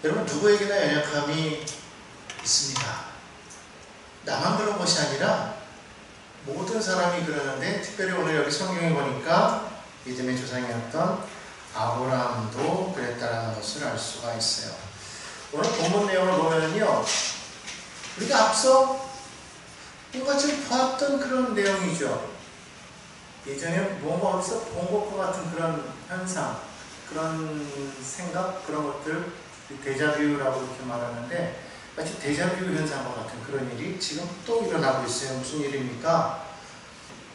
여러분 누구에게나 연약함이 있습니다. 나만 그런 것이 아니라 모든 사람이 그러는데 특별히 오늘 여기 성경에 보니까 믿음의 조상이었던 아브라함도 그랬다라는 것을 알 수가 있어요. 오늘 본문 내용을 보면은요, 우리가 앞서 뭔가 좀 보았던 그런 내용이죠. 예전에 뭔가 어디서 본 것과 같은 그런 현상, 그런 생각, 그런 것들, 데자뷰라고 이렇게 말하는데 마치 데자뷰 현상과 같은 그런 일이 지금 또 일어나고 있어요. 무슨 일입니까?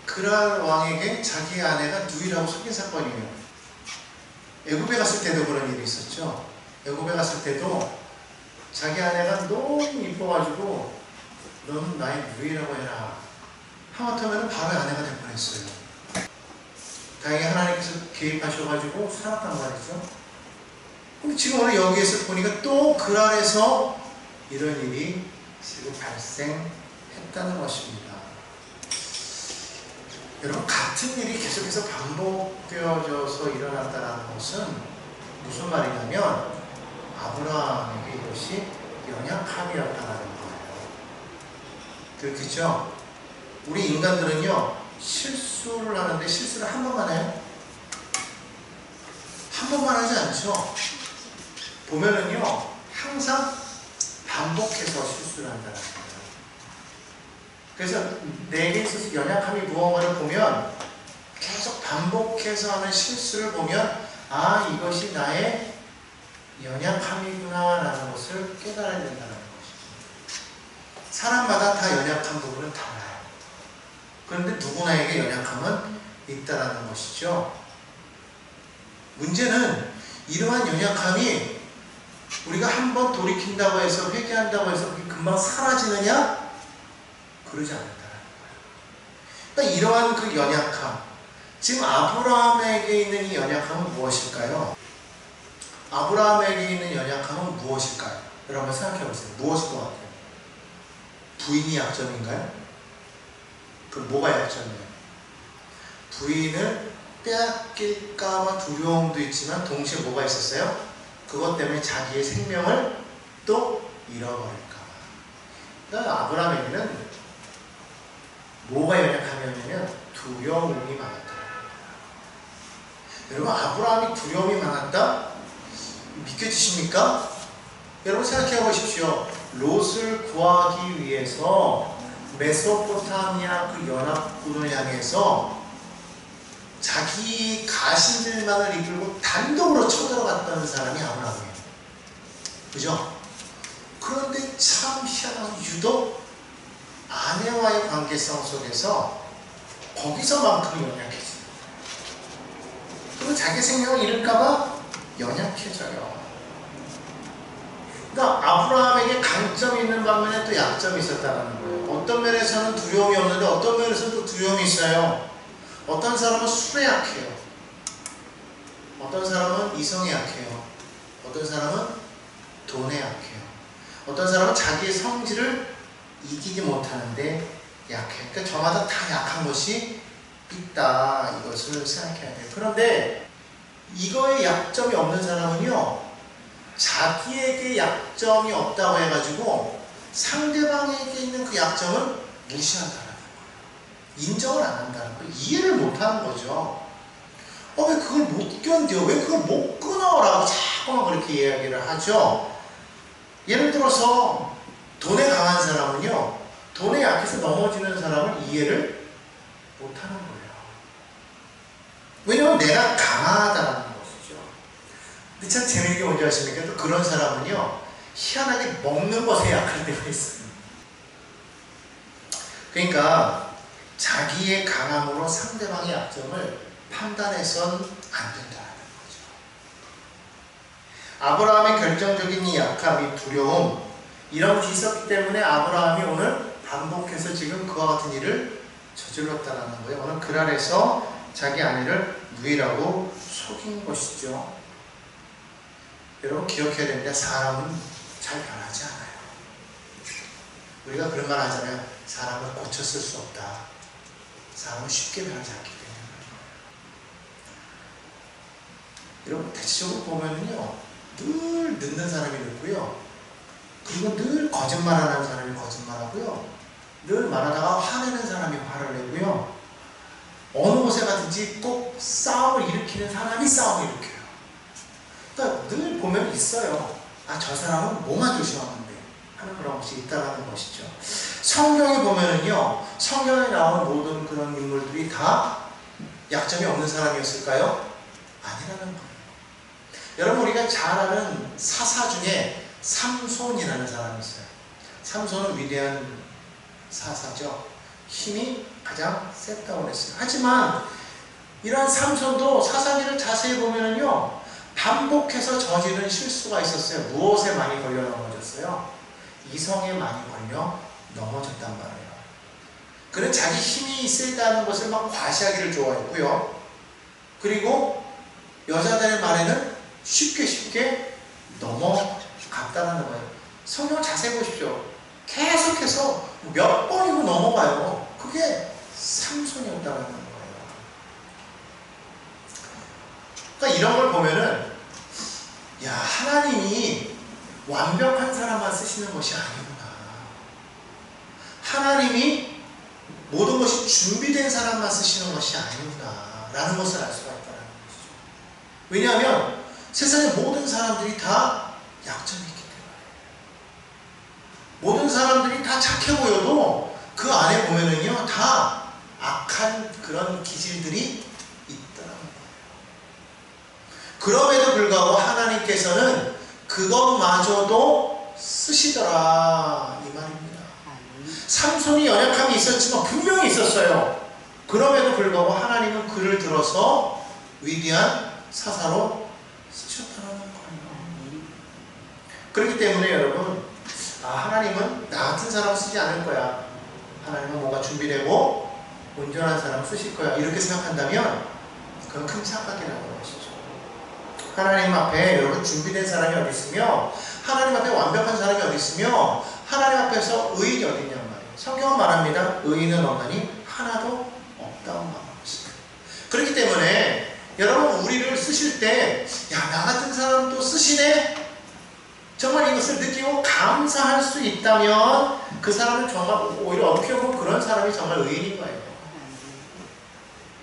그랄 왕에게 자기 아내가 누이라고 속인 사건이에요. 애굽에 갔을 때도 그런 일이 있었죠. 애굽에 갔을 때도 자기 아내가 너무 이뻐가지고 너는 나의 누이라고 해라. 하마터면 바로 아내가 될 뻔했어요. 다행히 하나님께서 개입하셔가지고 살았단 말이죠. 근데 지금 오늘 여기에서 보니까 또 그랄에서 이런 일이 지금 발생했다는 것입니다. 여러분, 같은 일이 계속해서 반복되어져서 일어났다는 것은 무슨 말이냐면 아브라함에게 이것이 연약함이었다는 거예요. 그렇겠죠? 우리 인간들은요, 실수를 하는데 실수를 한 번만 해요? 한 번만 하지 않죠? 보면은요, 항상 반복해서 실수를 한다는 거예요. 그래서 내게 있어서 연약함이 무언가를 보면 계속 반복해서 하는 실수를 보면 아, 이것이 나의 연약함이구나 라는 것을 깨달아야 된다는 것이죠. 사람마다 다 연약한 부분은 달라요. 그런데 누구나에게 연약함은 있다라는 것이죠. 문제는 이러한 연약함이 우리가 한번 돌이킨다고 해서 회개한다고 해서 그게 금방 사라지느냐? 그러지 않는다는 거예요. 그러니까 이러한 그 연약함, 지금 아브라함에게 있는 이 연약함은 무엇일까요? 아브라함에게 있는 연약함은 무엇일까요? 여러분 생각해 보세요. 무엇일 것 같아요? 부인이 약점인가요? 그럼 뭐가 약점이에요? 부인을 빼앗길까봐 두려움도 있지만 동시에 뭐가 있었어요? 그것 때문에 자기의 생명을 또 잃어버릴까봐. 그러니까 아브라함에게는 뭐가 연약함이었냐면 두려움이 많았다. 여러분, 아브라함이 두려움이 많았다? 믿겨지십니까? 여러분 생각해 보십시오. 롯을 구하기 위해서 메소포타미아 그 연합군을 향해서 자기 가신들만을 이끌고 단독으로 쳐들어갔던 사람이 아브라함이에요. 그죠? 그런데 참 희한하게 유독 아내와의 관계성 속에서 거기서만큼 연약해져요. 그리고 자기 생명을 잃을까봐 연약해져요. 그러니까 아브라함에게 강점이 있는 반면에 또 약점이 있었다는 거예요. 어떤 면에서는 두려움이 없는데 어떤 면에서는 또 두려움이 있어요. 어떤 사람은 술에 약해요. 어떤 사람은 이성에 약해요. 어떤 사람은 돈에 약해요. 어떤 사람은 자기의 성질을 이기지 못하는데 약해. 그러니까 저마다 다 약한 것이 있다. 이것을 생각해야 돼요. 그런데 이거에 약점이 없는 사람은요, 자기에게 약점이 없다고 해가지고 상대방에게 있는 그 약점을 무시한다는 거예요. 인정을 안 한다는 거예요. 이해를 못 하는 거죠. 왜 그걸 못 견뎌? 왜 그걸 못 끊어? 라고 자꾸만 그렇게 이야기를 하죠. 예를 들어서 돈에 강한 사람은요, 돈에 약해서 넘어지는 사람을 이해를 못 하는 거예요. 왜냐면 내가 강하다는 것이죠. 근데 참 재미있게 뭔지 아십니까? 또 그런 사람은요, 희한하게 먹는 것에 약할 때가 있어요. 그러니까 자기의 강함으로 상대방의 약점을 판단해선 안 된다는 거죠. 아브라함의 결정적인 이 약함, 이 두려움, 이런 것이 있었기 때문에 아브라함이 오늘 반복해서 지금 그와 같은 일을 저질렀다는 거예요. 오늘 그랄에서 자기 아내를 누이라고 속인 것이죠. 여러분 기억해야 됩니다. 사람은 잘 변하지 않아요. 우리가 그런 말 하잖아요. 사람을 고쳤을 수 없다. 사람은 쉽게 변하지 않기 때문에. 여러분 대체적으로 보면은요, 늘 늦는 사람이 늦고요. 그리고 늘 거짓말하는 사람이 거짓말하고요. 늘 말하다가 화내는 사람이 화를 내고요. 어느 곳에 가든지 꼭 싸움을 일으키는 사람이 싸움을 일으켜요. 그러니까 늘 보면 있어요. 아, 저 사람은 뭐만 조심하면 돼 하는 그런 것이 있다는 것이죠. 성경에 보면은요, 성경에 나온 모든 그런 인물들이 다 약점이 없는 사람이었을까요? 아니라는 거예요. 여러분, 우리가 잘 아는 사사 중에 삼손이라는 사람이 있어요. 삼손은 위대한 사사죠. 힘이 가장 셌다고 그랬어요. 하지만 이러한 삼손도 사사기를 자세히 보면은요, 반복해서 저지른 실수가 있었어요. 무엇에 많이 걸려 넘어졌어요? 이성에 많이 걸려 넘어졌단 말이에요. 그는 자기 힘이 있다는 것을 막 과시하기를 좋아했고요. 그리고 여자들의 말에는 쉽게 넘어갔다는 거예요. 성경 자세히 보십시오. 계속해서 몇 번이고 넘어가요. 그게 삼손이었다는 거예요. 그러니까 이런 걸 보면은, 야, 하나님이 완벽한 사람만 쓰시는 것이 아니구나. 하나님이 모든 것이 준비된 사람만 쓰시는 것이 아니구나 라는 것을 알 수가 있다는 것이죠. 왜냐하면 세상의 모든 사람들이 다 약점이 있기 때문에, 모든 사람들이 다 착해 보여도 그 안에 보면은요, 다 악한 그런 기질들이 있더라는 거예요. 그럼에도 불구하고 하나님께서는 그것마저도 쓰시더라 이 말입니다. 삼손이 연약함이 있었지만 분명히 있었어요. 그럼에도 불구하고 하나님은 그를 들어서 위대한 사사로 쓰셨다는 거예요. 그렇기 때문에 여러분, 하나님은 나 같은 사람 쓰지 않을 거야. 하나님은 뭔가 준비되고 온전한 사람 쓰실 거야. 이렇게 생각한다면 그건 큰 착각이라는 것이죠. 하나님 앞에 여러분 준비된 사람이 어디 있으며, 하나님 앞에 완벽한 사람이 어디 있으며, 하나님 앞에서 의인이 어디 있냔 말이에요. 성경은 말합니다. 의인은 없나니 하나도 없다고 말하고 있습니다. 그렇기 때문에 여러분, 우리를 쓰실 때, 야, 나 같은 사람도 쓰시네? 정말 이것을 느끼고 감사할 수 있다면 그 사람은 정말 오히려 어떻게 보면 그런 사람이 정말 의인인 거예요.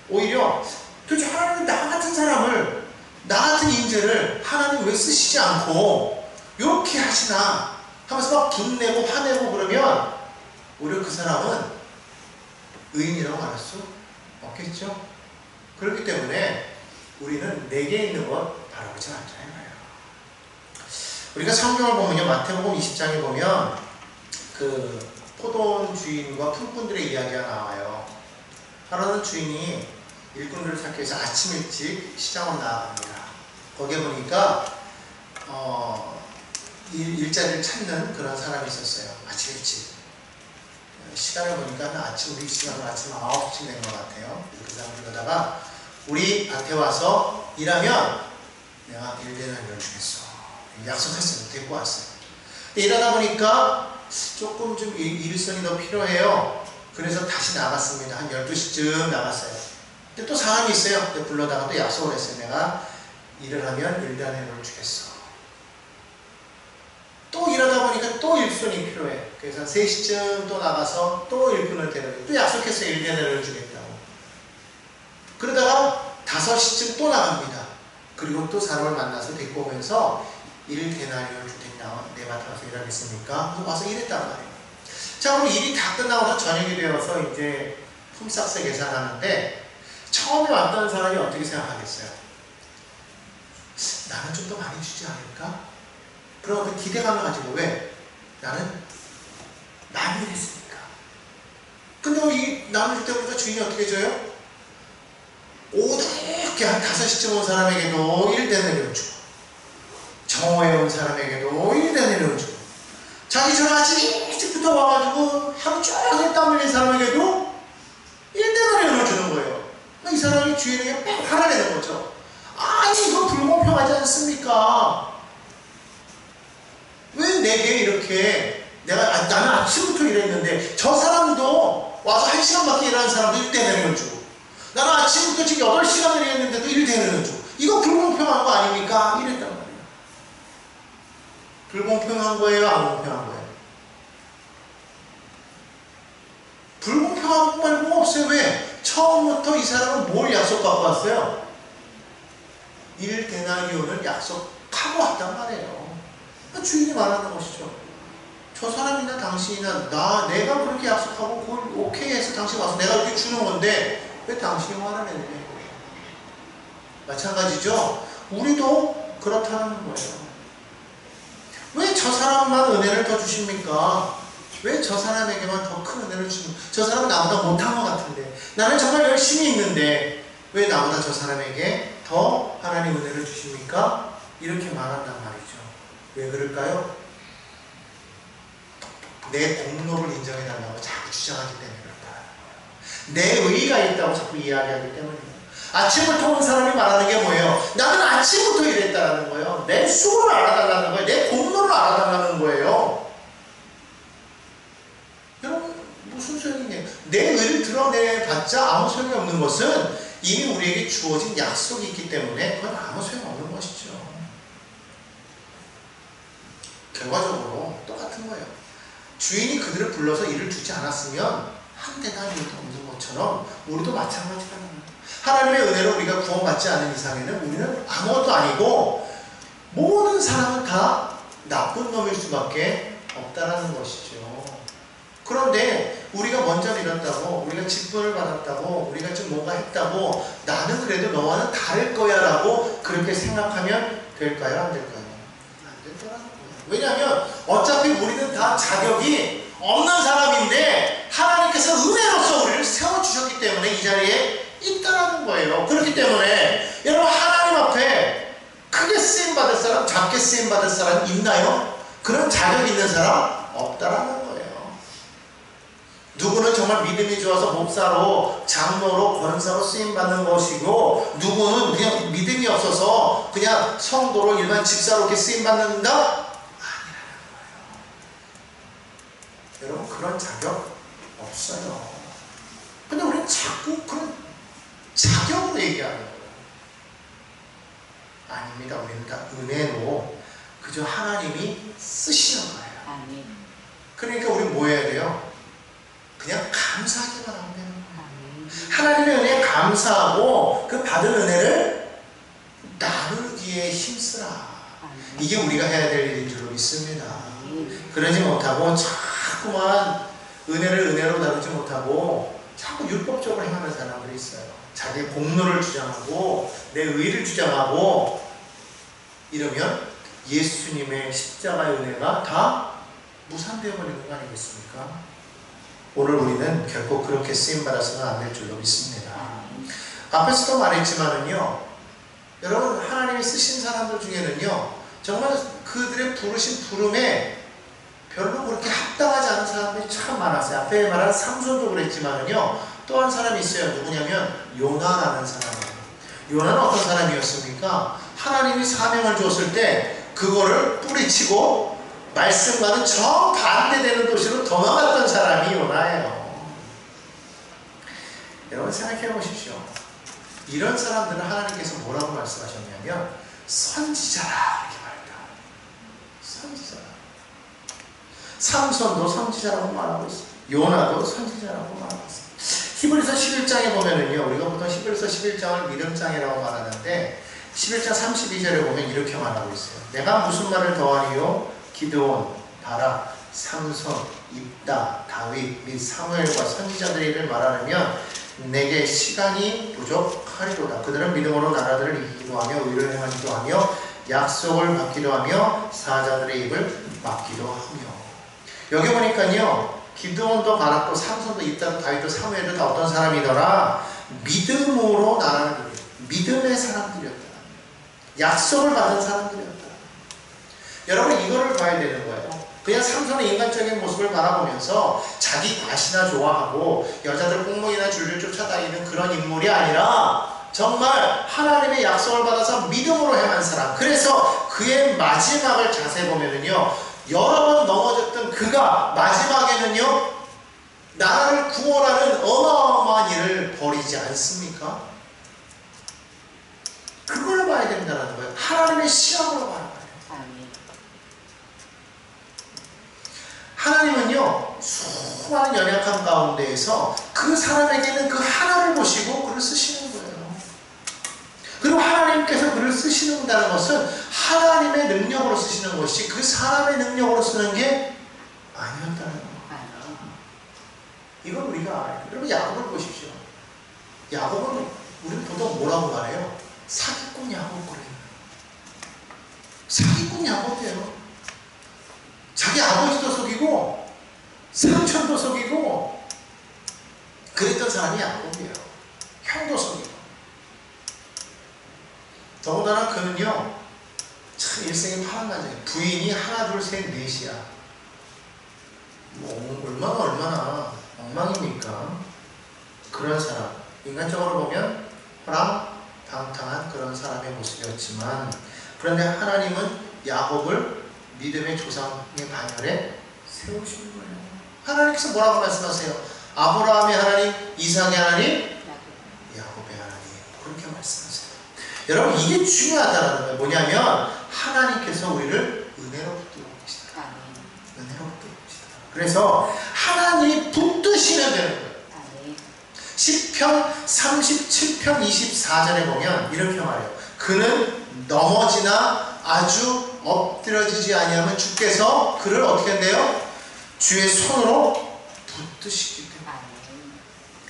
오히려 도대체 하나님은 나 같은 사람을, 나 같은 인재를 하나님 왜 쓰시지 않고 이렇게 하시나 하면서 막 분내고 화내고 그러면 오히려 그 사람은 의인이라고 말할 수 없겠죠. 그렇기 때문에 우리는 내게 있는 것 바라보지 않잖아요. 우리가 성경을 보면요, 마태복음 20장에 보면 그 포도원 주인과 품꾼들의 이야기가 나와요. 하루는 주인이 일꾼들을 찾기 위해서 아침 일찍 시장으로 나아갑니다. 거기에 보니까 일자리를 찾는 그런 사람이 있었어요. 아침 일찍. 시간을 보니까 아침, 우리 시간으로 아침 9시쯤 된 것 같아요. 그 사람을 그러다가 우리 밭에 와서 일하면 내가 일대나리를 주겠어. 약속했어요. 데리고 왔어요. 근데 일하다 보니까 조금 좀 일선이 더 필요해요. 그래서 다시 나갔습니다. 한 12시쯤 나갔어요. 근데 또 사람이 있어요. 근데 불러다가 또 약속을 했어요. 내가 일을 하면 일대나리를 주겠어. 또 일하다 보니까 또 일손이 필요해. 그래서 3시쯤 또 나가서 또 일꾼을 데려요. 또 약속했어요. 일대나리를 주겠다고. 그러다가 5시쯤 또 나갑니다. 그리고 또 사람을 만나서 데리고 오면서 1데나리온을 주겠냐, 내 밭에 와서 일하겠습니까? 와서 일했단 말이에요. 자, 그럼 일이 다 끝나고 저녁이 되어서 이제 품삯을 계산하는데, 처음에 왔던 사람이 어떻게 생각하겠어요? 나는 좀 더 많이 주지 않을까? 그런 그 기대감을 가지고, 왜? 나는 많이 일했으니까. 근데 이 남을 줄 때부터 주인이 어떻게 줘요? 오죽게 한 5시쯤 온 사람에게도 1데나리온 주고, 정오에 온 사람에게도 1데나리온 주고, 자기 전 아침 일찍부터 와가지고 하루 종일 땀 흘린 사람에게도 1데나리온을 주는 거예요. 이 사람이 주인에게 막 화를 내는 거죠. 아니, 이거 불공평하지 않습니까? 왜 내게 이렇게, 나는 아침부터 일했는데 저 사람도 와서 1시간밖에 일하는 사람도 1데나리온 주고, 나는 아침부터 지금 8시간을 일했는데도 1데나리온 주고, 이거 불공평한 거 아닙니까? 이랬단 말이에요. 불공평한 거예요? 안 공평한 거예요? 불공평한 거 말고 없어요. 왜? 처음부터 이 사람은 뭘 약속받고 왔어요? 1데나리온을 약속하고 왔단 말이에요. 주인이 말하는 것이죠. 저 사람이나 당신이나 내가 그렇게 약속하고 그걸 오케이 해서 당신 와서 내가 이렇게 주는 건데 왜 당신이 화를 내냐? 마찬가지죠. 우리도 그렇다는 거예요. 왜 저 사람만 은혜를 더 주십니까? 왜 저 사람에게만 더 큰 은혜를 주십니까? 저 사람은 나보다 못한 것 같은데, 나는 정말 열심히 있는데 왜 나보다 저 사람에게 더 하나님 은혜를 주십니까? 이렇게 말한단 말이죠. 왜 그럴까요? 내 공로를 인정해달라고 자꾸 주장하기 때문에 그렇다. 내 의의가 있다고 자꾸 이야기하기 때문입니다. 아침부터 온 사람이 말하는 게 뭐예요? 나는 아침부터 일했다는 거예요. 내 수고를 알아달라는 거예요. 내 공로를 알아달라는 거예요. 여러분, 무슨 소용이냐? 내 의를 드러내봤자 아무 소용이 없는 것은 이미 우리에게 주어진 약속이 있기 때문에 그건 아무 소용없는 것이죠. 결과적으로 똑같은 거예요. 주인이 그들을 불러서 일을 주지 않았으면 한 데나리온도 없는 것처럼 우리도 마찬가지라는 거예요. 하나님의 은혜로 우리가 구원받지 않는 이상에는 우리는 아무것도 아니고 모든 사람은 다 나쁜 놈일 수밖에 없다는 것이죠. 그런데 우리가 먼저 믿었다고, 우리가 직분을 받았다고, 우리가 좀 뭔가 했다고, 나는 그래도 너와는 다를 거야 라고 그렇게 생각하면 될까요? 안 될까요? 안 된다는 거예요. 왜냐하면 어차피 우리는 다 자격이 없는 사람인데 하나님께서 은혜로서 우리를 세워주셨기 때문에 이 자리에 있다는 거예요. 그렇기 때문에 여러분, 하나님 앞에 크게 쓰임받을 사람, 작게 쓰임받을 사람 있나요? 그런 자격 있는 사람 없다라는 거예요. 누구는 정말 믿음이 좋아서 목사로, 장로로, 권사로 쓰임받는 것이고, 누구는 그냥 믿음이 없어서 그냥 성도로, 일반 집사로 이렇게 쓰임받는다? 아니라는 거예요. 여러분, 그런 자격 없어요. 근데 우리는 자꾸 그런 자격으로 얘기하는 거예요. 아닙니다. 우리는 다 은혜로 그저 하나님이 쓰시는 거예요. 그러니까 우리는 뭐 해야 돼요? 그냥 감사하기만 하면 되는 거예요. 하나님의 은혜에 감사하고 그 받은 은혜를 나누기에 힘쓰라. 이게 우리가 해야 될 일인 줄로 믿습니다. 그러지 못하고 자꾸만 은혜를 은혜로 다루지 못하고 자꾸 율법적으로 행하는 사람들이 있어요. 자기 공로를 주장하고 내 의를 주장하고 이러면 예수님의 십자가의 은혜가 다 무산되어 버리는 거 아니겠습니까? 오늘 우리는 결코 그렇게 쓰임받아서는 안 될 줄로 믿습니다. 앞에서도 말했지만은요, 여러분, 하나님이 쓰신 사람들 중에는요, 정말 그들의 부르신 부름에 별로 그렇게 합당하지 않은 사람들이 참 많았어요. 앞에 말한 삼손도 그랬지만은요, 또 한 사람이 있어요. 누구냐면 요나라는 사람이에요. 요나는 어떤 사람이었습니까? 하나님이 사명을 줬을 때 그거를 뿌리치고 말씀과는 정반대되는 도시로 도망갔던 사람이 요나예요. 여러분, 생각해 보십시오. 이런 사람들은 하나님께서 뭐라고 말씀하셨냐면 선지자라 이렇게 말했다. 선지자라. 삼손도 선지자라고 말하고 있어요. 요나도 선지자라고 말하고 있어요. 히브리서 11장에 보면은요, 우리가 보통 히브리서 11장을 믿음장이라고 말하는데 11장 32절에 보면 이렇게 말하고 있어요. 내가 무슨 말을 더하리요? 기드온, 바락, 삼손, 입다, 다윗 및 사무엘과 선지자들의 일을 말하려면 내게 시간이 부족하리로다. 그들은 믿음으로 나라들을 이기기도 하며 의를 행하기도 하며 약속을 받기도 하며 사자들의 입을 막기도 하며. 여기 보니까요, 기드온도 바락도 삼손도 입다도 다윗도 사무엘도 다 어떤 사람이더라? 믿음으로 나라를 이기고 믿음의 사람들이었다. 약속을 받은 사람들이었다. 여러분, 이거를 봐야 되는 거예요. 그냥 삼손의 인간적인 모습을 바라보면서 자기 과시나 좋아하고 여자들 꽁무니나 줄줄 쫓아다니는 그런 인물이 아니라 정말 하나님의 약속을 받아서 믿음으로 행한 사람. 그래서 그의 마지막을 자세히 보면은요, 여러 번 넘어졌던 그가 마지막에는요, 나라를 구원하는 어마어마한 일을 벌이지 않습니까? 그걸 봐야 된다는 거예요. 하나님의 시각으로 봐야 돼요. 수많은 연약함 가운데에서 그 사람에게는 그 하나를 보시고 글을 쓰시는 거예요. 그리고 하나님께서 글을 쓰시는다는 것은 하나님의 능력으로 쓰시는 것이 그 사람의 능력으로 쓰는 게 아니었다는 거예요. 이걸 우리가 알아요. 여러분 야곱을 보십시오. 야곱은 우리는 보통 뭐라고 말해요? 사기꾼 야곱 그래요. 사기꾼 야곱이에요. 자기 아버지도 속이고 삼촌도 속이고 그랬던 사람이 야곱이에요. 형도 속이고. 더군다나 그는요 참 일생이 파란가지예요. 부인이 하나 둘 셋 넷이야. 뭐 얼마나 엉망입니까? 그런 사람, 인간적으로 보면 호랑방탕한 그런 사람의 모습이었지만, 그런데 하나님은 야곱을 믿음의 조상의 반열에 세우신 거예요. 하나님께서 뭐라고 말씀하세요? 아브라함의 하나님, 이삭의 하나님, 야곱의 하나님, 그렇게 말씀하세요. 여러분 이게 중요하다는 거예요. 뭐냐면 하나님께서 우리를 은혜로 붙들고 계시다. 은혜로 붙들고 계시다. 그래서 하나님이 붙드시면 되는 거예요. 시편 37편 24절에 보면 이렇게 말해요. 그는 넘어지나 아주 엎드려지지 아니하면 주께서 그를 어떻게 한대요? 주의 손으로 붙드시기 때문에.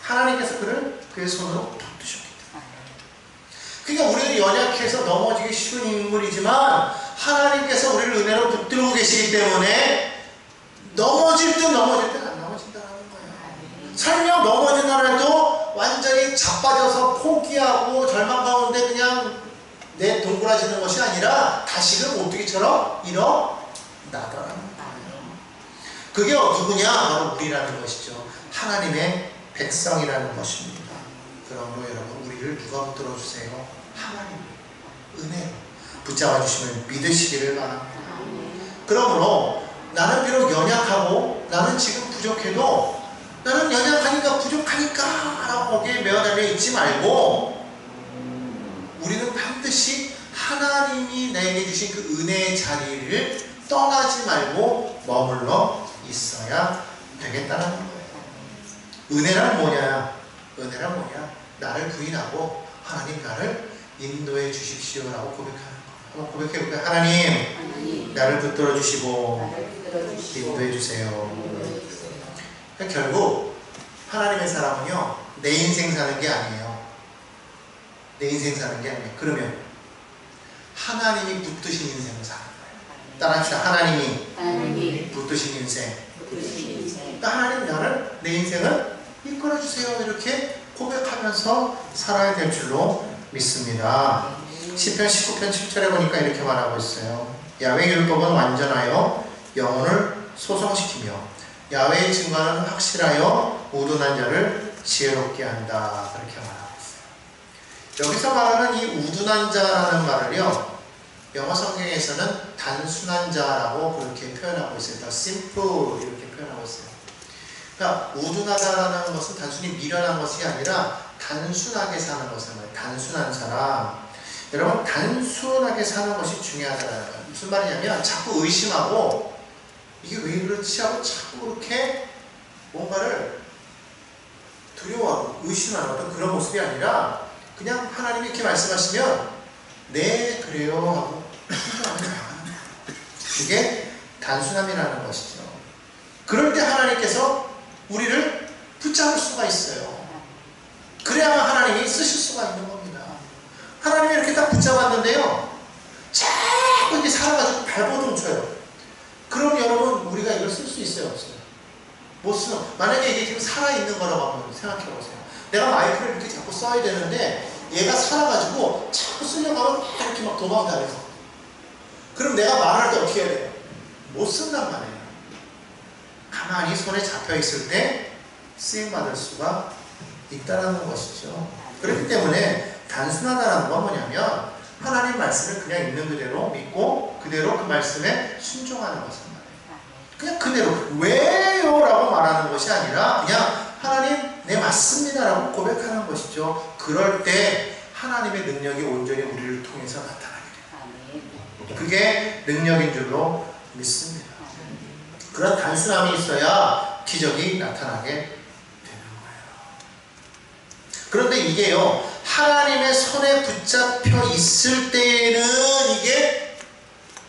하나님께서 그를 그의 손으로 붙드셨기 때문에. 그러니까 우리는 연약해서 넘어지기 쉬운 인물이지만 하나님께서 우리를 은혜로 붙들고 계시기 때문에 넘어질 듯 넘어질 듯 안 넘어진다는 거예요. 설령 넘어진다고 완전히 자빠져서 포기하고 절망 가운데 그냥 내 동그라지는 것이 아니라 다시금 오뚜기처럼 일어나더라는 거예요. 그게 누구냐? 바로 우리라는 것이죠. 하나님의 백성이라는 것입니다. 그러므로 여러분 우리를 누가 붙들어주세요? 하나님 은혜로 붙잡아 주시면 믿으시기를 바랍니다. 그러므로 나는 비록 연약하고 나는 지금 부족해도 나는 연약하니까 부족하니까 라고 거기에 매어달려 있지 말고 우리는 반드시 하나님이 내게 주신 그 은혜의 자리를 떠나지 말고 머물러 있어야 되겠다는 거예요. 은혜란 뭐냐? 은혜란 뭐냐? 나를 부인하고 하나님 나를 인도해 주십시오라고 고백하는 거예요. 한번 고백해 볼까요? 하나님 나를 붙들어 주시고 인도해 주세요. 결국 하나님의 사람은요 내 인생 사는 게 아니에요. 내 인생 사는 게 아니에요. 그러면 하나님이 붙드신 인생을 사는 거예요. 따라합시다. 하나님이 붙드신 인생. 그러니까 하나님 나를 내 인생을 이끌어 주세요. 이렇게 고백하면서 살아야 될 줄로 믿습니다. 시편 19편 7절에 보니까 이렇게 말하고 있어요. 야훼의 율법은 완전하여 영혼을 소성시키며 야훼의 증거는 확실하여 우둔한 자를 지혜롭게 한다. 그렇게 말하고 있어요. 여기서 말하는 이 우둔한 자라는 말을요 영어 성경에서는 단순한 자라고 그렇게 표현하고 있어요. The simple 이렇게 표현하고 있어요. 그러니까 우둔하다라는 것은 단순히 미련한 것이 아니라 단순하게 사는 것을 말해요. 단순한 사람. 여러분 단순하게 사는 것이 중요하다는 거예요. 무슨 말이냐면 자꾸 의심하고 이게 왜 그렇지 하고 자꾸 그렇게 뭔가를 두려워하고 의심하는 어떤 그런 모습이 아니라 그냥 하나님이 이렇게 말씀하시면 네 그래요 하고 순종하면 나가는 거예요. 그게 단순함이라는 것이죠. 그럴 때 하나님께서 우리를 붙잡을 수가 있어요. 그래야만 하나님이 쓰실 수가 있는 겁니다. 하나님이 이렇게 딱 붙잡았는데요 자꾸 이렇게 살아가지고 발버둥 쳐요. 그럼 여러분 우리가 이걸 쓸 수 있어요? 없어요? 못 쓰는. 만약에 이게 지금 살아있는 거라고 한번 생각해보세요. 내가 마이크를 이렇게 자꾸 써야 되는데 얘가 살아가지고 자꾸 쓰려고 하면 막 이렇게 막 도망다녀서 그럼 내가 말할 때 어떻게 해야 돼요? 못 쓴단 말이에요. 가만히 손에 잡혀있을 때 쓰임받을 수가 있다는 것이죠. 그렇기 때문에 단순하다는 건 뭐냐면 하나님 말씀을 그냥 있는 그대로 믿고 그대로 그 말씀에 순종하는 것은 말이에요. 그냥 그대로 왜요? 라고 말하는 것이 아니라 그냥 하나님 네 맞습니다 라고 고백하는 것이죠. 그럴 때 하나님의 능력이 온전히 우리를 통해서 나타나게 돼요. 그게 능력인 줄로 믿습니다. 그런 단순함이 있어야 기적이 나타나게 되는 거예요. 그런데 이게요, 하나님의 손에 붙잡혀 있을 때에는 이게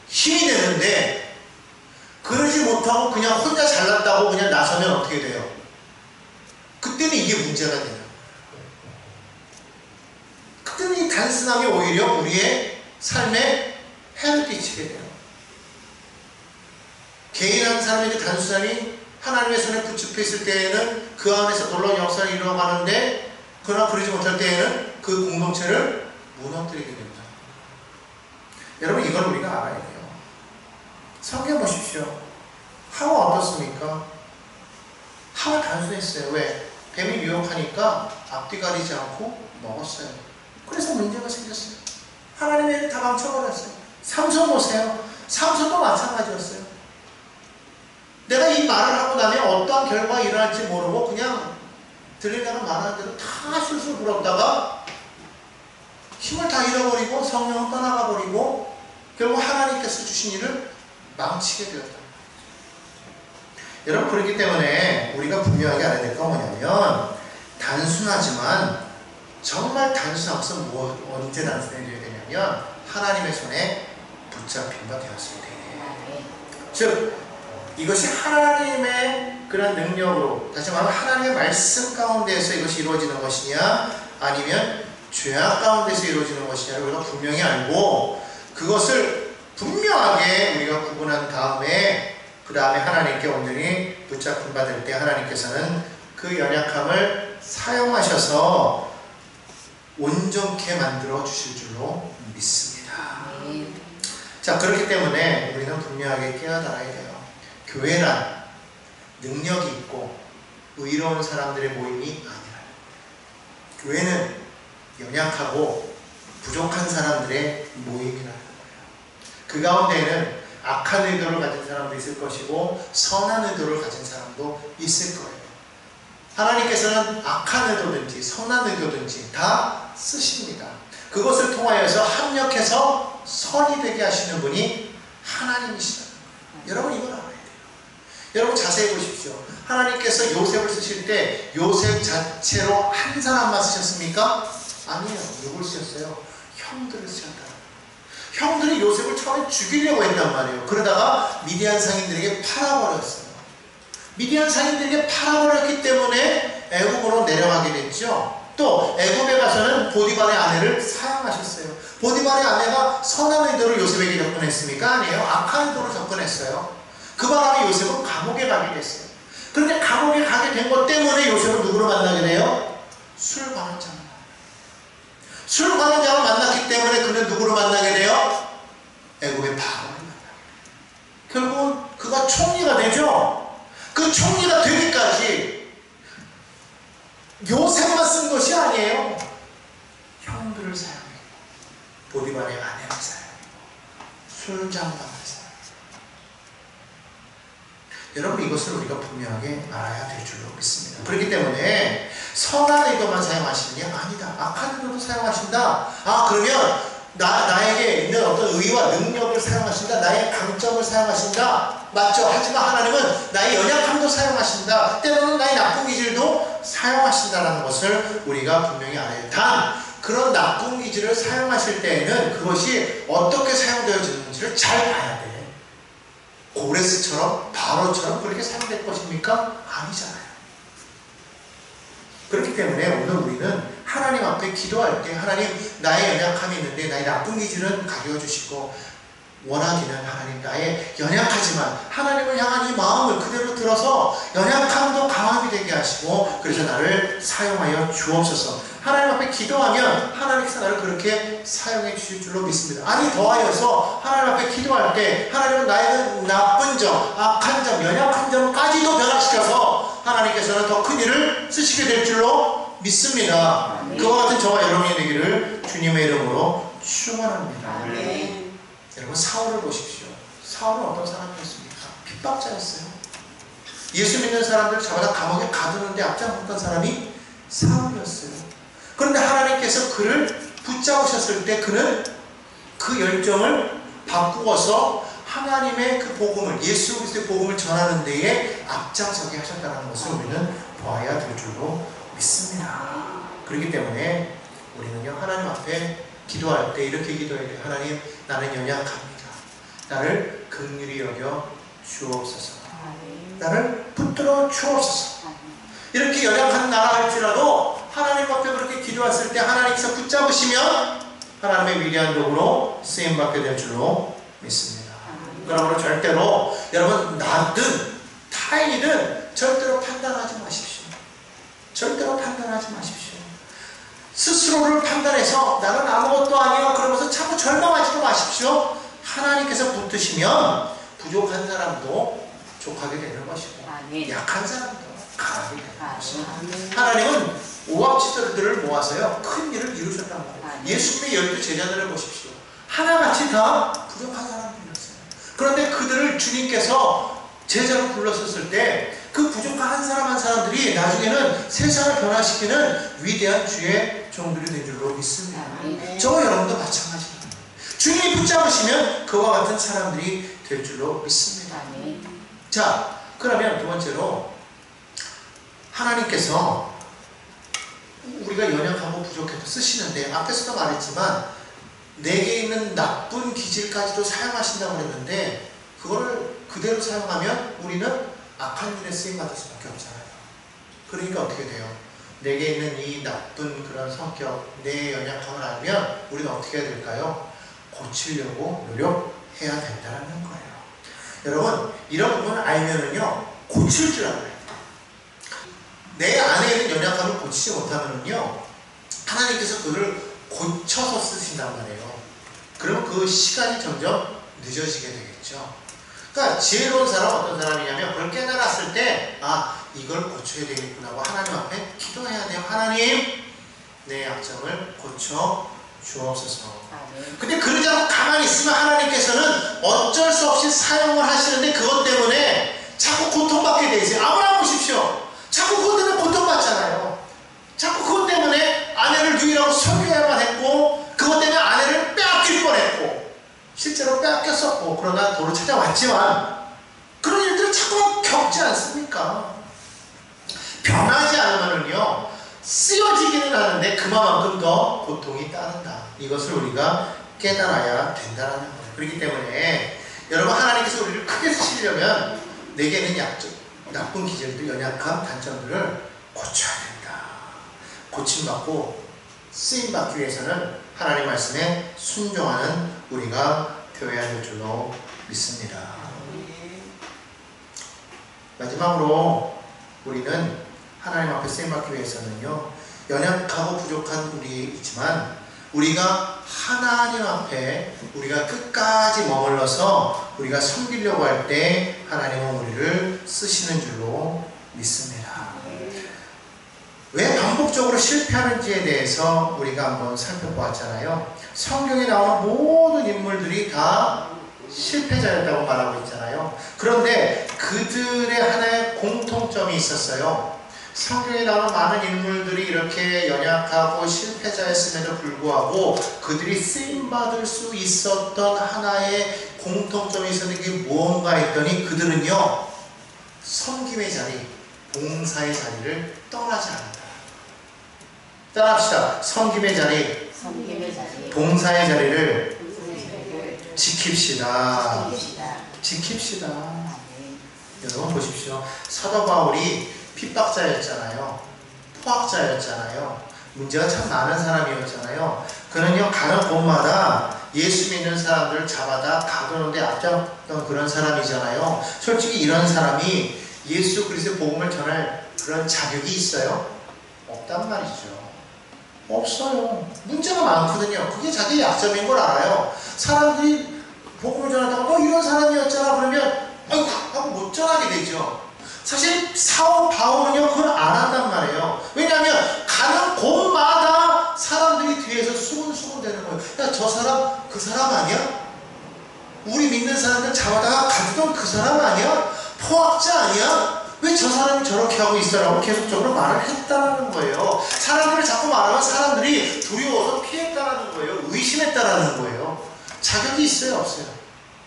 힘이 되는데, 그러지 못하고 그냥 혼자 잘났다고 그냥 나서면 어떻게 돼요? 그때는 이게 문제가 돼요. 그때는 이 단순함이 오히려 우리의 삶에 해를 끼치게 돼요. 개인 한 사람에게 단순함이 하나님의 손에 붙잡혀 있을 때에는 그 안에서 놀라운 역사를 이루어가는데, 그러나 그러지 못할 때에는 그 공동체를 무너뜨리게 됩니다. 여러분, 이걸 우리가 알아야 돼요. 성경 보십시오. 하와 어떻습니까? 하와 단순했어요. 왜? 뱀이 유혹하니까 앞뒤 가리지 않고 먹었어요. 그래서 문제가 생겼어요. 하나님의 다 망쳐버렸어요. 삼손 보세요. 삼손도 마찬가지였어요. 내가 이 말을 하고 나면 어떠한 결과가 일어날지 모르고 그냥 들리다가 말하는 대로 다 술술 불었다가 힘을 다 잃어버리고 성령은 떠나가 버리고 결국 하나님께서 주신 일을 망치게 되었다. 여러분, 그렇기 때문에 우리가 분명하게 알아야 될 건 뭐냐면, 단순하지만 정말 단순한 것은 언제 단순해져야 되냐면 하나님의 손에 붙잡힌 바 되었을 때에, 즉 이것이 하나님의 그런 능력으로, 다시 말하면 하나님의 말씀 가운데에서 이것이 이루어지는 것이냐 아니면 죄악 가운데서 이루어지는 것이냐를 우리가 분명히 알고, 그것을 분명하게 우리가 구분한 다음에 그 다음에 하나님께 온전히 붙잡힌 바 될 때 하나님께서는 그 연약함을 사용하셔서 온전케 만들어 주실 줄로 믿습니다. 자, 그렇기 때문에 우리는 분명하게 깨어들어야 돼요. 교회란 능력이 있고 의로운 사람들의 모임이 아니라, 교회는 연약하고 부족한 사람들의 모임이라는 거예요. 그 가운데에는 악한 의도를 가진 사람도 있을 것이고 선한 의도를 가진 사람도 있을 거예요. 하나님께서는 악한 의도든지 선한 의도든지 다 쓰십니다. 그것을 통하여서 합력해서 선이 되게 하시는 분이 하나님이시다. 여러분, 이걸 알아야 돼요. 여러분, 자세히 보십시오. 하나님께서 요셉을 쓰실 때 요셉 자체로 한 사람만 쓰셨습니까? 아니에요. 누굴 쓰셨어요? 형들을 쓰셨다. 형들이 요셉을 처음에 죽이려고 했단 말이에요. 그러다가 미디안 상인들에게 팔아버렸어요. 미디안 상인들에게 팔아버렸기 때문에 애굽으로 내려가게 됐죠. 또 애굽에 가서는 보디발의 아내를 사용하셨어요. 보디발의 아내가 선한 의도로 요셉에게 접근했습니까? 아니에요. 악한 의도로 접근했어요. 그 바람에 요셉은 감옥에 가게 됐어요. 그런데 감옥에 가게 된 것 때문에 요셉은 누구를 만나게 돼요? 술 관원장을. 술 관원장을 만났기 때문에 그는 누구를 만나게 돼요? 애굽의 바로를 만나게 돼요. 결국은 그가 총리가 되죠. 그 총리가 되기까지 요셉만 쓴 것이 아니에요. 형들을 사용했고 보디발의 아내를 사용했고 술장관을 사용했고. 여러분, 이것을 우리가 분명하게 알아야 될 줄로 믿습니다. 그렇기 때문에 선한 의도만 사용하시느냐? 아니다. 악한 의도도 사용하신다. 그러면 나에게 있는 어떤 의와 능력을 사용하신다. 나의 강점을 사용하신다. 맞죠? 하지만 하나님은 나의 연약함도 사용하신다. 때로는 나의 나쁜 기질도 사용하신다는 것을 우리가 분명히 알아야 해요. 단, 그런 나쁜 기질을 사용하실 때에는 그것이 어떻게 사용되어지는지를 잘 봐야 돼. 고레스처럼 바로처럼 그렇게 사용될 것입니까? 아니잖아요. 그렇기 때문에 오늘 우리는 하나님 앞에 기도할 때, 하나님, 나의 연약함이 있는데 나의 나쁜 기질은 가려 주시고, 원하기는 하나님, 나의 연약하지만 하나님을 향한 이 마음을 그대로 들어서 연약함도 강함이 되게 하시고, 그래서 나를 사용하여 주옵소서. 하나님 앞에 기도하면 하나님께서 나를 그렇게 사용해 주실 줄로 믿습니다. 아니, 더하여서 하나님 앞에 기도할 때 하나님은 나의 나쁜 점, 악한 점, 연약한 점까지도 변화시켜서 하나님께서는 더 큰 일을 쓰시게 될 줄로 믿습니다. 그와 같은 저와 여러분이 되기를 주님의 이름으로 축원합니다. 여러분, 사울을 보십시오. 사울은 어떤 사람이었습니까? 핍박자였어요. 예수 믿는 사람들 잡아다 감옥에 가두는데 앞장섰던 사람이 사울이었어요. 그런데 하나님께서 그를 붙잡으셨을 때 그는 그 열정을 바꾸어서 하나님의 그 복음을, 예수 그리스도의 복음을 전하는 데에 앞장서게 하셨다는 것을 우리는 보아야 될 줄로 믿습니다. 그렇기 때문에 우리는요, 하나님 앞에 기도할 때 이렇게 기도해야 돼요. 하나님, 나는 연약합니다. 나를 긍휼히 여겨 주옵소서. 나를 붙들어 주옵소서. 이렇게 연약한 나라 할지라도 하나님 앞에 그렇게 기도했을 때 하나님께서 붙잡으시면 하나님의 위대한 도구로 쓰임받게 될 줄로 믿습니다. 그러므로 절대로 여러분, 나든 타인이든 절대로 판단하지 마십시오. 절대로 판단하지 마십시오. 스스로를 판단해서 나는 아무것도 아니야 그러면서 자꾸 절망하지도 마십시오. 하나님께서 붙드시면 부족한 사람도 족하게 되는 것이고 약한 사람도 강하게 되는 것입니다. 하나님은 오합지졸들을 모아서요, 큰 일을 이루셨단 말이에요. 예수님의 12 제자들을 보십시오. 하나같이 다 부족한 사람들이었어요. 그런데 그들을 주님께서 제자로 불렀었을 때 그 부족한 한 사람 한 사람들이 나중에는 세상을 변화시키는 위대한 주의 종들이 된 줄로 믿습니다. 저와 여러분도 마찬가지입니다. 주님이 붙잡으시면 그와 같은 사람들이 될 줄로 믿습니다. 자, 그러면 두 번째로, 하나님께서 우리가 연약하고 부족해도 쓰시는데, 앞에서도 말했지만 내게 있는 나쁜 기질까지도 사용하신다고 그랬는데, 그거를 그대로 사용하면 우리는 악한 일에 쓰임받을 수밖에 없잖아요. 그러니까 어떻게 돼요? 내게 있는 이 나쁜 그런 성격, 내 연약함을 알면 우리는 어떻게 해야 될까요? 고치려고 노력해야 된다는 거예요. 여러분, 이런 부분을 알면은요, 고칠 줄 알아요. 내 안에 있는 연약함을 고치지 못하면은요, 하나님께서 그를 고쳐서 쓰신단 말이에요. 그럼 그 시간이 점점 늦어지게 되겠죠. 그러니까 지혜로운 사람은 어떤 사람이냐면, 그걸 깨달았을 때, 아, 이걸 고쳐야 되겠구나 하고 하나님 앞에 기도해야 돼요. 하나님, 내 약점을 고쳐 주옵소서. 근데 그러지 않고 가만히 있으면 하나님께서는 어쩔 수 없이 사용을 하시는데, 그것 때문에 자꾸 고통받게 돼 있어요. 아무나 보십시오. 자꾸 그것 때문에 고통받잖아요. 자꾸 그것 때문에 아내를 유일하고 섬겨야만 했고, 그것 때문에 아내를 빼앗길 뻔했고, 실제로 빼앗겼었고, 그러나 도로 찾아왔지만, 그런 일들을 자꾸 겪지 않습니까? 변하지 않으면요, 쓰여지기는 하는데 그만큼 더 고통이 따른다. 이것을 우리가 깨달아야 된다는 거예요. 그렇기 때문에 여러분, 하나님께서 우리를 크게 쓰시려면 내게는 약점, 나쁜 기질들, 연약함, 단점들을 고쳐야 된다. 고침받고 쓰임받기 위해서는 하나님 말씀에 순종하는 우리가 되어야 될 줄로 믿습니다. 마지막으로 우리는 하나님 앞에 쓰임받기 위해서는요, 연약하고 부족한 우리이지만 우리가 하나님 앞에 우리가 끝까지 머물러서 우리가 섬기려고 할 때 하나님은 우리를 쓰시는 줄로 믿습니다. 왜 반복적으로 실패하는지에 대해서 우리가 한번 살펴보았잖아요. 성경에 나오는 모든 인물들이 다 실패자였다고 말하고 있잖아요. 그런데 그들의 하나의 공통점이 있었어요. 성경에 나오는 많은 인물들이 이렇게 연약하고 실패자였음에도 불구하고 그들이 쓰임받을 수 있었던 하나의 공통점이 있었는데, 그게 무언가 했더니 그들은요, 섬김의 자리, 봉사의 자리를 떠나지 않는다. 따라합시다. 섬김의 자리, 봉사의 자리를 지킵시다. 지킵시다. 여러분 보십시오. 사도 바울이 핍박자였잖아요. 포악자였잖아요. 문제가 참 많은 사람이었잖아요. 그는요, 가는 곳마다 예수 믿는 사람들을 잡아다 가두는데 앞장섰던 그런 사람이잖아요. 솔직히 이런 사람이 예수 그리스도의 복음을 전할 그런 자격이 있어요? 없단 말이죠. 없어요. 문제가 많거든요. 그게 자기의 약점인 걸 알아요. 사람들이 복음을 전하다가 이런 사람이었잖아 그러면 아이고 하고 못 전하게 되죠. 사실 사도 바울은요, 그걸 안 한단 말이에요. 왜냐하면 가는 곳마다 사람들이 뒤에서 수군수군 되는 거예요. 야, 저 사람 그 사람 아니야? 우리 믿는 사람들 잡아다가 가두던 그 사람 아니야? 포악자 아니야? 왜 저 사람이 저렇게 하고 있어라고 계속적으로 말을 했다라는 거예요. 사람들을 자꾸 말하면 사람들이 두려워서 피했다라는 거예요. 의심했다라는 거예요. 자격이 있어요, 없어요?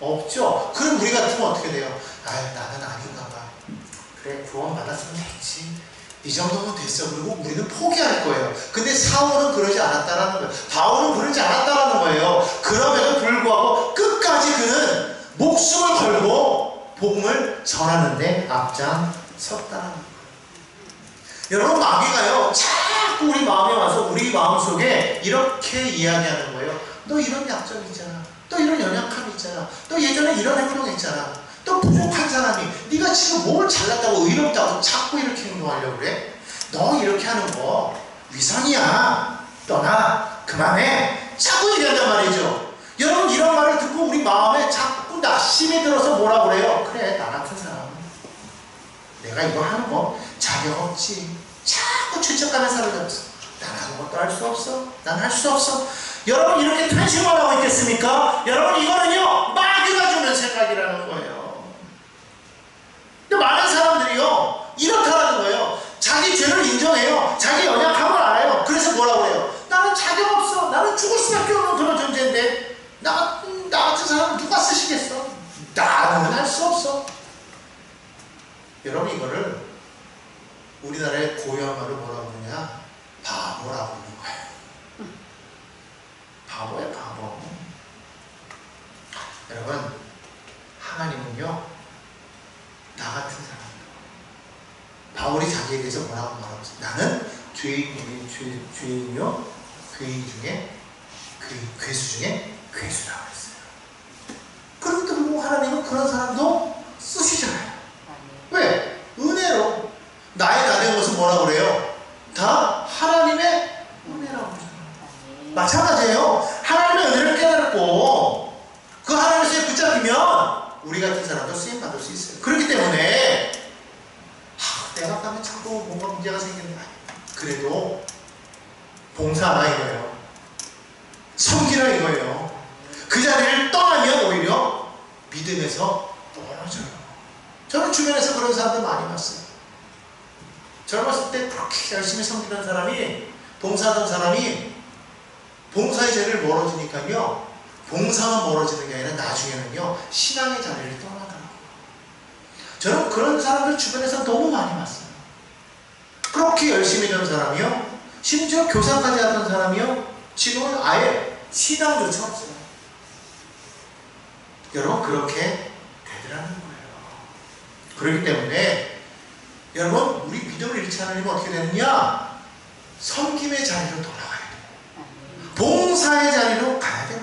없죠. 그럼 우리 같으면 어떻게 돼요? 아유, 나는 아닌가 봐. 그래, 구원 받았으면 됐지. 이 정도면 됐어. 그리고 우리는 포기할 거예요. 근데 사울은 그러지 않았다라는 거예요. 바울은 그러지 않았다라는 거예요. 그럼에도 불구하고 끝까지 그는 목숨을 걸고 복음을 전하는데 앞장섰다는 거예요. 여러분, 마귀가요, 자꾸 우리 마음에 와서 우리 마음속에 이렇게 이야기하는 거예요. 너 이런 약점이 있잖아. 또 이런 연약함이 있잖아. 또 예전에 이런 행동했잖아. 또 부족한 사람이 네가 지금 뭘 잘났다고 의롭다고 자꾸 이렇게 행동하려고 그래? 너 이렇게 하는 거 위선이야. 떠나. 그만해. 자꾸 얘기한단 말이죠. 여러분, 이런 말을 듣고 우리 마음에 자꾸 낙심이 들어서 뭐라 그래요? 그래, 나 같은 사람 내가 이거 하는 거 자격 없지. 자꾸 죄책감에 사로잡았어. 난 아무것도 할 수 없어. 난 할 수 없어. 여러분, 이렇게 탄식을 하고 있겠습니까? 여러분, 이거는요, 마귀가 주는 생각이라는 거예요. 근데 많은 사람들이요, 이렇다라는 거예요. 자기 죄를 인정해요. 자기 연약함을 알아요. 그래서 뭐라고 해요? 나는 자격 없어. 나는 죽을 수밖에 없는 그런 존재인데 나 같은 사람 누가 쓰시겠어? 나는 할 수 없어. 여러분, 이거를 우리나라의 고유한 말로 뭐라고 그러냐? 바보라고 하는 거예요. 바보야, 바보. 여러분, 하나님은요, 나 같은 사람. 바울이 자기에 대해서 뭐라고 말하고 있어요? 나는 죄인이요, 괴인 중에, 괴수 중에 괴수라고 했어요. 그런데도 불구하고 하나님은 그런 사람도 쓰시잖아요. 왜? 은혜로. 나의 다 된 것은 뭐라고 그래요? 다 하나님의 은혜라고 그러잖아요. 마찬가지예요. 하나님의 은혜를 깨달았고 그 하나님의 붙잡히면 우리 같은 사람도 쓰임받을 수 있어요. 그렇기 때문에 내가 가면 자꾸 뭔가 문제가 생기는 거 아니에요. 그래도 봉사하라 이거예요. 섬기라 이거예요. 그 자리를 떠나면 오히려 믿음에서 떨어져요. 저는 주변에서 그런 사람들 많이 봤어요. 젊었을 때 그렇게 열심히 섬기던 사람이, 봉사하던 사람이 봉사의 자리를 멀어지니까요, 봉사만 멀어지는 게 아니라 나중에는요, 신앙의 자리를 떠나더라고요. 저는 그런 사람들 주변에서 너무 많이 봤어요. 그렇게 열심히 던 사람이요, 심지어 교사까지 하던 사람이요, 지금은 아예 신앙조차 없어요. 여러분, 그렇게 되더라는 거예요. 그렇기 때문에 여러분, 우리 믿음을 잃지 않으려면 어떻게 되느냐? 섬김의 자리로 돌아가야 돼요. 봉사의 자리로 가야 돼요.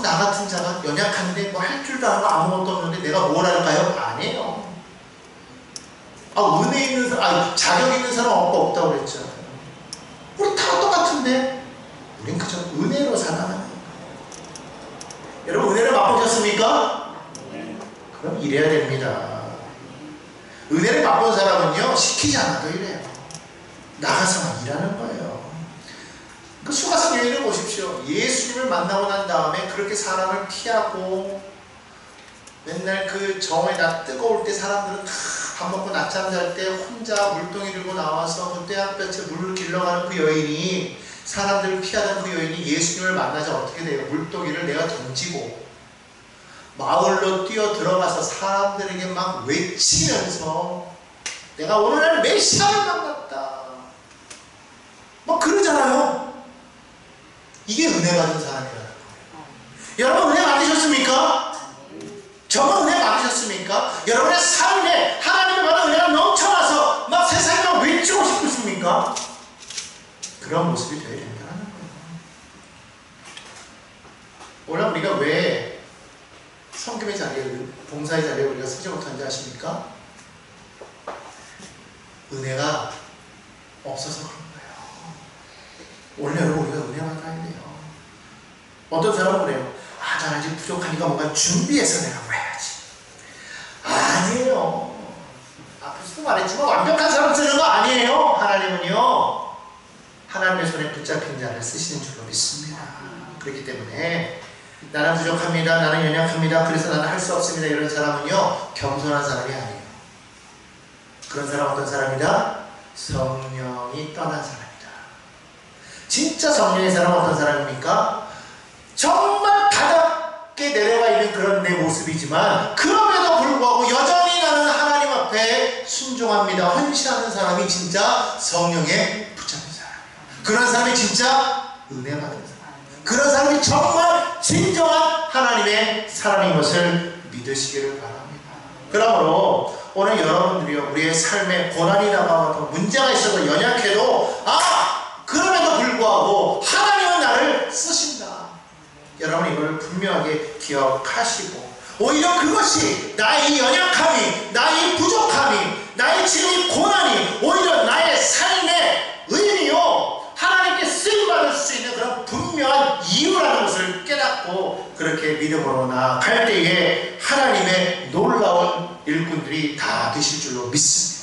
나 같은 자가 연약한데 뭐 할 줄도 알고 아무것도 없는데 내가 뭘 할까요? 아니에요. 은혜 있는 사람, 자격 있는 사람 없다고 그랬죠. 우리 다 똑같은데 우린 그저 은혜로 살아가는 거예요. 여러분, 은혜를 맛보셨습니까? 그럼 이래야 됩니다. 은혜를 맛본 사람은요, 시키지 않아도 이래요. 나가서만 일하는 거예요. 그 수가성 여인을 보십시오. 예수님을 만나고 난 다음에 그렇게 사람을 피하고 맨날 그 정오에 낮 뜨거울 때 사람들은 다 밥 먹고 낮잠 잘 때 혼자 물동이 들고 나와서 그 떼약볕에 물을 길러가는 그 여인이, 사람들을 피하던 그 여인이 예수님을 만나자 어떻게 돼요? 물동이를 내가 던지고 마을로 뛰어 들어가서 사람들에게 막 외치면서 내가 오늘날 메시아를 만났다 막 그러잖아요. 이게 은혜 받은 사람이라는 거예요. 여러분, 은혜 받으셨습니까? 정말 은혜 받으셨습니까? 여러분의 삶에 하나님의 받은 은혜가 넘쳐나서 막 세상에 막 외치고 싶으십니까? 그런 모습이 되어야 된다는 거예요. 오늘 우리가 왜 섬김의 자리에, 봉사의 자리에 우리가 서지 못한지 아십니까? 은혜가 없어서 그런 거예요. 원래 여러분, 우리가 은혜 받아야 돼요. 어떤 사람은 그래요. 난 아직 부족하니까 뭔가 준비해서 내가 뭐 해야지. 아니에요. 앞에서도 말했지만 완벽한 사람 쓰는 거 아니에요. 하나님은요, 하나님의 손에 붙잡힌 자를 쓰시는 줄로 믿습니다. 그렇기 때문에 나는 부족합니다. 나는 연약합니다. 그래서 나는 할 수 없습니다. 이런 사람은요, 겸손한 사람이 아니에요. 그런 사람 어떤 사람이다? 성령이 떠난 사람이다. 진짜 성령의 사람은 어떤 사람입니까? 정말 가장 내려가 있는 그런 내 모습이지만 그럼에도 불구하고 여전히 나는 하나님 앞에 순종합니다. 헌신하는 사람이 진짜 성령에 붙잡힌 사람이에요. 그런 사람이 진짜 은혜 받은 사람. 그런 사람이 정말 진정한 하나님의 사람인 것을 믿으시기를 바랍니다. 그러므로 오늘 여러분들이요, 우리의 삶에 고난이 남아서 문제가 있어도 연약해도 그럼에도 불구하고 하나님은 나를 쓰신다. 여러분 이걸 분명하게 기억하시고 오히려 그것이 나의 연약함이, 나의 부족함이, 나의 지금 이 고난이 오히려 나의 삶의 의미요, 하나님께 쓰임받을 수 있는 그런 분명한 이유라는 것을 깨닫고 그렇게 믿음으로 나아갈 때에 하나님의 놀라운 일꾼들이 다 되실 줄로 믿습니다.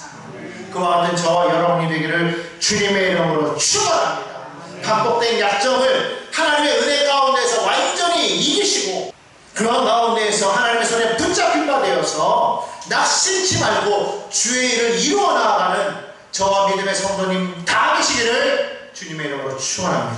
그와 같은 저와 여러분이 되기를 주님의 이름으로 축원합니다. 반복된 약점을 하나님의 은혜 가운데서 완전히 이기시고 그런 가운데에서 하나님의 손에 붙잡힌 바 되어서 낙심치 말고 주의 일을 이루어 나아가는 저와 믿음의 성도님 다 되시기를 주님의 이름으로 축원합니다.